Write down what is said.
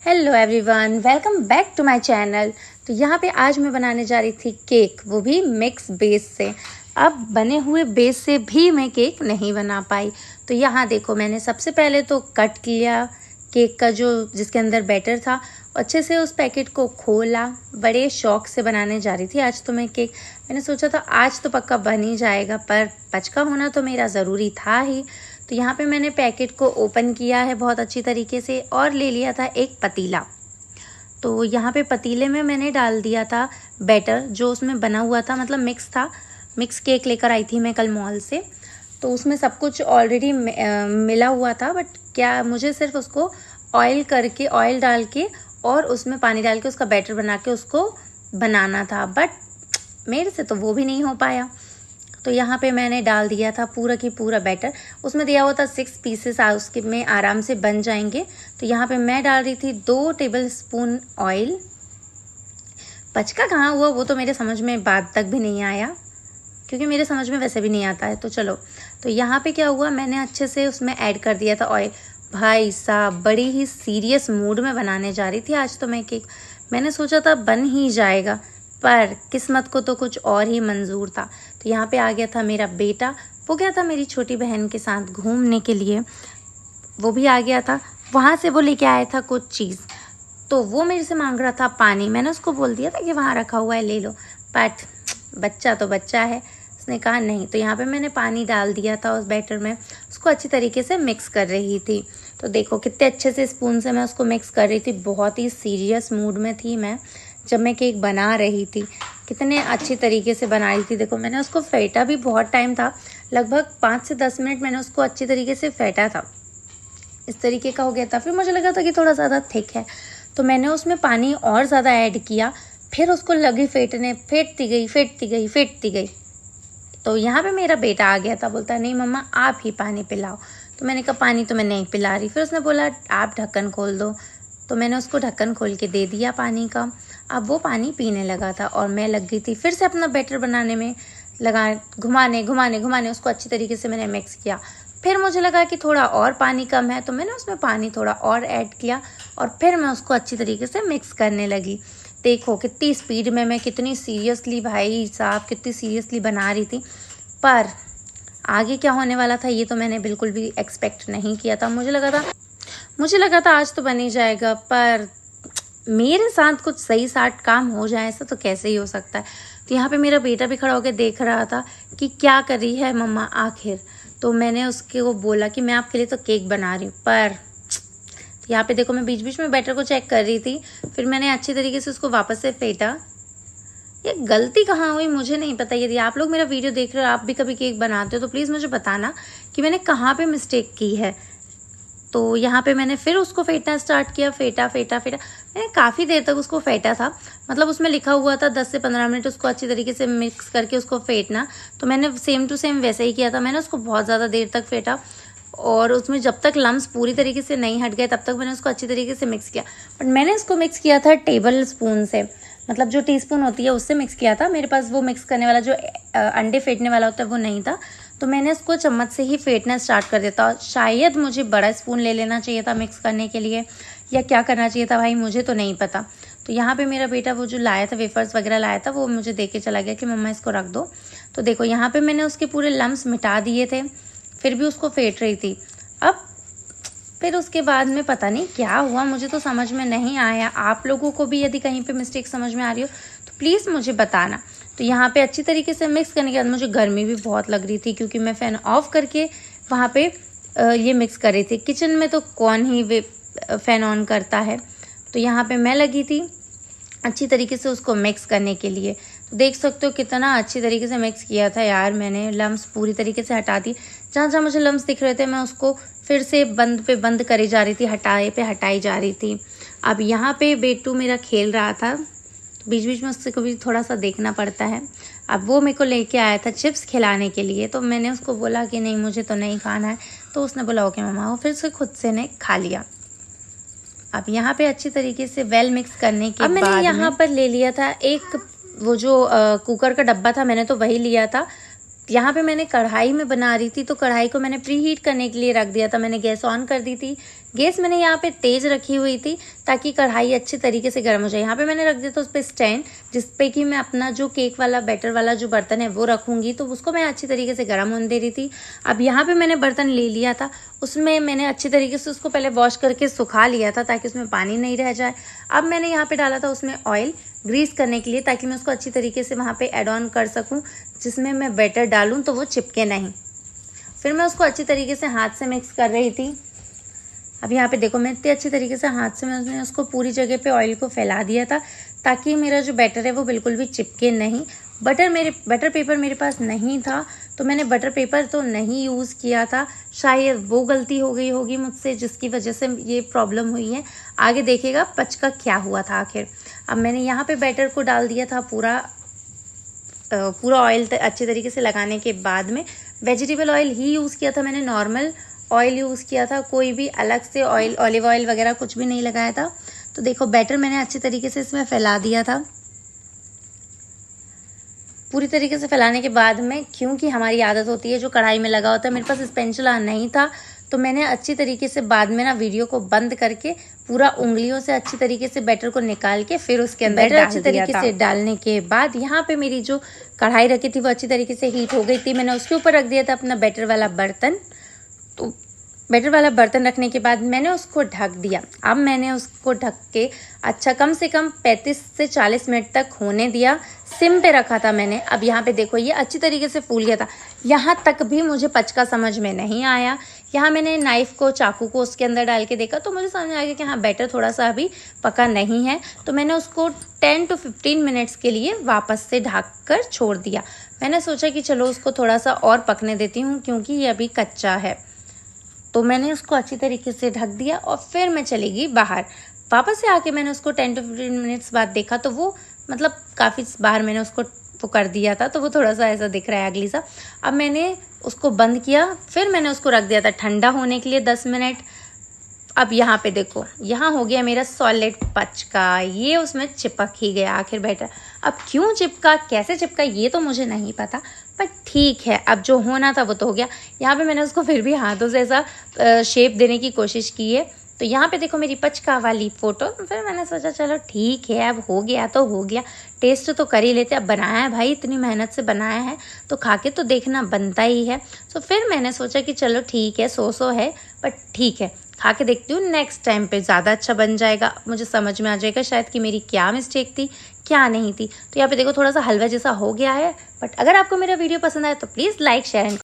Hello everyone, welcome back to my channel. तो यहाँ पे आज मैं बनाने जा रही थी केक, वो भी मिक्स बेस से। अब बने हुए बेस से भी मैं केक नहीं बना पाई। तो यहाँ देखो, मैंने सबसे पहले तो कट किया केक का जो जिसके अंदर बैटर था, अच्छे से उस पैकेट को खोला। बड़े शौक से बनाने जा रही थी आज तो मैं केक। मैंने सोचा था आज तो पक्का बन ही जाएगा, पर पचका होना तो मेरा ज़रूरी था ही। तो यहाँ पे मैंने पैकेट को ओपन किया है बहुत अच्छी तरीके से और ले लिया था एक पतीला। तो यहाँ पे पतीले में मैंने डाल दिया था बैटर जो उसमें बना हुआ था, मतलब मिक्स था। मिक्स केक लेकर आई थी मैं कल मॉल से, तो उसमें सब कुछ ऑलरेडी मिला हुआ था। बट क्या मुझे सिर्फ उसको ऑयल डाल के और उसमें पानी डाल के उसका बैटर बना के उसको बनाना था, बट मेरे से तो वो भी नहीं हो पाया। तो यहाँ पे मैंने डाल दिया था पूरा की पूरा बैटर। उसमें दिया हुआ था 6 पीसेस, उसके में आराम से बन जाएंगे। तो यहाँ पे मैं डाल रही थी 2 टेबलस्पून ऑयल। पचका कहाँ हुआ वो तो मेरे समझ में बाद तक भी नहीं आया, क्योंकि मेरे समझ में वैसे भी नहीं आता है। तो चलो, तो यहाँ पे क्या हुआ, मैंने अच्छे से उसमें ऐड कर दिया था ऑयल। भाई साहब, बड़ी ही सीरियस मूड में बनाने जा रही थी आज तो मैं केक। मैंने सोचा था बन ही जाएगा, पर किस्मत को तो कुछ और ही मंजूर था। तो यहाँ पे आ गया था मेरा बेटा, वो गया था मेरी छोटी बहन के साथ घूमने के लिए, वो भी आ गया था। वहाँ से वो लेके आया था कुछ चीज़, तो वो मेरे से मांग रहा था पानी। मैंने उसको बोल दिया था कि वहाँ रखा हुआ है ले लो, बट बच्चा तो बच्चा है, उसने कहा नहीं। तो यहाँ पे मैंने पानी डाल दिया था उस बैटर में, उसको अच्छी तरीके से मिक्स कर रही थी। तो देखो कितने अच्छे से स्पून से मैं उसको मिक्स कर रही थी। बहुत ही सीरियस मूड में थी मैं जब मैं केक बना रही थी, कितने अच्छी तरीके से बना रही थी। देखो, मैंने उसको फेंटा भी बहुत टाइम था, लगभग 5 से 10 मिनट मैंने उसको अच्छी तरीके से फेंटा था। इस तरीके का हो गया था। फिर मुझे लगा था कि थोड़ा ज़्यादा थिक है, तो मैंने उसमें पानी और ज़्यादा ऐड किया। फिर उसको लगी फेंटने, फेंटती गई। तो यहाँ पे मेरा बेटा आ गया था, बोलता नहीं मम्मा आप ही पानी पिलाओ। तो मैंने कहा पानी तो मैं नहीं पिला रही। फिर उसने बोला आप ढक्कन खोल दो, तो मैंने उसको ढक्कन खोल के दे दिया पानी का। अब वो पानी पीने लगा था और मैं लग गई थी फिर से अपना बैटर बनाने में, लगा घुमाने उसको अच्छी तरीके से मैंने मिक्स किया। फिर मुझे लगा कि थोड़ा और पानी कम है, तो मैंने उसमें पानी थोड़ा और ऐड किया और फिर मैं उसको अच्छी तरीके से मिक्स करने लगी। देखो कितनी स्पीड में मैं, कितनी सीरियसली, भाई साहब कितनी सीरियसली बना रही थी। पर आगे क्या होने वाला था ये तो मैंने बिल्कुल भी एक्सपेक्ट नहीं किया था। मुझे लगा था आज तो बन ही जाएगा, पर मेरे साथ कुछ सही साठ काम हो जाए ऐसा तो कैसे ही हो सकता है। तो यहाँ पे मेरा बेटा भी खड़ा होकर देख रहा था कि क्या कर रही है मम्मा आखिर। तो मैंने उसके को बोला कि मैं आपके लिए तो केक बना रही हूँ, पर यहाँ पे देखो मैं बीच बीच में बैटर को चेक कर रही थी। फिर मैंने अच्छी तरीके से उसको वापस से फेंटा। ये गलती कहाँ हुई मुझे नहीं पता। यदि आप लोग मेरा वीडियो देख रहे हो, आप भी कभी केक बनाते हो, तो प्लीज़ मुझे बताना कि मैंने कहाँ पे मिस्टेक की है। तो यहाँ पे मैंने फिर उसको फेंटना स्टार्ट किया, फेंटा। मैंने काफ़ी देर तक उसको फेंटा था, मतलब उसमें लिखा हुआ था 10 से 15 मिनट उसको अच्छी तरीके से मिक्स करके उसको फेंटना। तो मैंने सेम टू सेम वैसे ही किया था। मैंने उसको बहुत ज़्यादा देर तक फेंटा और उसमें जब तक लम्स पूरी तरीके से नहीं हट गए तब तक मैंने उसको अच्छी तरीके से मिक्स किया। बट मैंने इसको मिक्स किया था टेबल स्पून से, मतलब जो टीस्पून होती है उससे मिक्स किया था। मेरे पास वो मिक्स करने वाला जो अंडे फेंटने वाला होता है वो नहीं था, तो मैंने इसको चम्मच से ही फेंटना स्टार्ट कर देता। शायद मुझे बड़ा स्पून ले लेना चाहिए था मिक्स करने के लिए, या क्या करना चाहिए था भाई, मुझे तो नहीं पता। तो यहाँ पे मेरा बेटा वो जो लाया था वेफर्स वगैरह लाया था, वो मुझे दे के चला गया कि मम्मा इसको रख दो। तो देखो यहाँ पे मैंने उसके पूरे लम्स मिटा दिए थे, फिर भी उसको फेंट रही थी। अब फिर उसके बाद में पता नहीं क्या हुआ, मुझे तो समझ में नहीं आया। आप लोगों को भी यदि कहीं पे मिस्टेक समझ में आ रही हो तो प्लीज़ मुझे बताना। तो यहाँ पे अच्छी तरीके से मिक्स करने के बाद मुझे गर्मी भी बहुत लग रही थी, क्योंकि मैं फ़ैन ऑफ करके वहाँ पे ये मिक्स कर रही थी। किचन में तो कौन ही फ़ैन ऑन करता है। तो यहाँ पे मैं लगी थी अच्छी तरीके से उसको मिक्स करने के लिए। तो देख सकते हो कितना अच्छी तरीके से मिक्स किया था यार मैंने। लम्स पूरी तरीके से हटा दी, जहाँ जहाँ मुझे लम्स दिख रहे थे मैं उसको फिर से बंद पे बंद करी जा रही थी, हटाए पे हटाई जा रही थी। अब यहाँ पे बेटू मेरा खेल रहा था, तो बीच बीच में उससे को भी थोड़ा सा देखना पड़ता है। अब वो मेरे को लेके आया था चिप्स खिलाने के लिए, तो मैंने उसको बोला कि नहीं मुझे तो नहीं खाना है। तो उसने बोला ओके मम्मा, वो फिर से खुद से ने खा लिया। अब यहाँ पे अच्छी तरीके से वेल मिक्स करने के बाद मैंने यहाँ पर ले लिया था एक वो जो कुकर का डब्बा था, मैंने तो वही लिया था। यहाँ पे मैंने कढ़ाई में बना रही थी, तो कढ़ाई को मैंने प्री हीट करने के लिए रख दिया था। मैंने गैस ऑन कर दी थी। गैस मैंने यहाँ पे तेज रखी हुई थी ताकि कढ़ाई अच्छी तरीके से गर्म हो जाए। यहाँ पे मैंने रख दिया था उस पर स्टैंड, जिस पे कि मैं अपना जो केक वाला बैटर वाला जो बर्तन है वो रखूँगी, तो उसको मैं अच्छी तरीके से गर्म होने दे रही थी। अब यहाँ पे मैंने बर्तन ले लिया था, उसमें मैंने अच्छी तरीके से उसको पहले वॉश करके सुखा लिया था ताकि उसमें पानी नहीं रह जाए। अब मैंने यहाँ पे डाला था उसमें ऑयल ग्रीस करने के लिए, ताकि मैं उसको अच्छी तरीके से वहाँ पे ऐड ऑन कर सकूँ, जिसमें मैं बैटर डालूँ तो वो चिपके नहीं। फिर मैं उसको अच्छी तरीके से हाथ से मिक्स कर रही थी। अब यहाँ पे देखो, मैं इतने अच्छी तरीके से हाथ से मैंने उसको पूरी जगह पे ऑयल को फैला दिया था ताकि मेरा जो बैटर है वो बिल्कुल भी चिपके नहीं। बटर पेपर मेरे पास नहीं था, तो मैंने बटर पेपर तो नहीं यूज़ किया था। शायद वो गलती हो गई होगी मुझसे, जिसकी वजह से ये प्रॉब्लम हुई है। आगे देखिएगा पच का क्या हुआ था आखिर। अब मैंने यहाँ पे बैटर को डाल दिया था पूरा ऑयल अच्छे तरीके से लगाने के बाद में वेजिटेबल ऑयल ही यूज़ किया था मैंने, नॉर्मल ऑयल यूज़ किया था, कोई भी अलग से ऑयल ऑलिव ऑयल वगैरह कुछ भी नहीं लगाया था। तो देखो बैटर मैंने अच्छी तरीके से इसमें फैला दिया था। पूरी तरीके से फैलाने के बाद में, क्योंकि हमारी आदत होती है जो कढ़ाई में लगा होता है, मेरे पास स्पैचुला नहीं था, तो मैंने अच्छी तरीके से बाद में ना वीडियो को बंद करके पूरा उंगलियों से अच्छी तरीके से बैटर को निकाल के फिर उसके अंदर बैटर अच्छी तरीके से डालने के बाद यहाँ पे मेरी जो कढ़ाई रखी थी वो अच्छी तरीके से हीट हो गई थी। मैंने उसके ऊपर रख दिया था अपना बैटर वाला बर्तन। तो बैटर वाला बर्तन रखने के बाद मैंने उसको ढक दिया। अब मैंने उसको ढक के अच्छा कम से कम 35 से 40 मिनट तक होने दिया। सिम पे रखा था मैंने। अब यहाँ पे देखो ये अच्छी तरीके से फूल गया था। यहाँ तक भी मुझे पचका समझ में नहीं आया। यहाँ मैंने नाइफ को चाकू को उसके अंदर डाल के देखा तो मुझे समझ आ गया कि हाँ बैटर थोड़ा सा अभी पका नहीं है। तो मैंने उसको 10 to 15 मिनट्स के लिए वापस से ढक कर छोड़ दिया। मैंने सोचा कि चलो उसको थोड़ा सा और पकने देती हूँ क्योंकि ये अभी कच्चा है। तो मैंने उसको अच्छी तरीके से ढक दिया और फिर मैं चली गई बाहर। वापस से आके मैंने उसको 10 to 15 मिनट्स बाद देखा तो वो मतलब काफ़ी बाहर मैंने उसको वो कर दिया था, तो वो थोड़ा सा ऐसा दिख रहा है अगली सा। अब मैंने उसको बंद किया, फिर मैंने उसको रख दिया था ठंडा होने के लिए 10 मिनट। अब यहाँ पे देखो, यहाँ हो गया मेरा सॉलिड पचका, ये उसमें चिपक ही गया आखिर बैटर। अब क्यों चिपका, कैसे चिपका, ये तो मुझे नहीं पता, पर ठीक है, अब जो होना था वो तो हो गया। यहाँ पे मैंने उसको फिर भी हाथों से ऐसा शेप देने की कोशिश की है। तो यहाँ पे देखो मेरी पचका वाली फ़ोटो। फिर मैंने सोचा चलो ठीक है, अब हो गया तो हो गया, टेस्ट तो कर ही लेते। अब बनाया है भाई, इतनी मेहनत से बनाया है तो खा के तो देखना बनता ही है। तो फिर मैंने सोचा कि चलो ठीक है, सो है, बट ठीक है, खा के देखती हूँ, नेक्स्ट टाइम पे ज़्यादा अच्छा बन जाएगा। मुझे समझ में आ जाएगा शायद कि मेरी क्या मिस्टेक थी क्या नहीं थी। तो यहाँ पे देखो थोड़ा सा हलवा जैसा हो गया है। बट अगर आपको मेरा वीडियो पसंद आए तो प्लीज़ लाइक शेयर एंड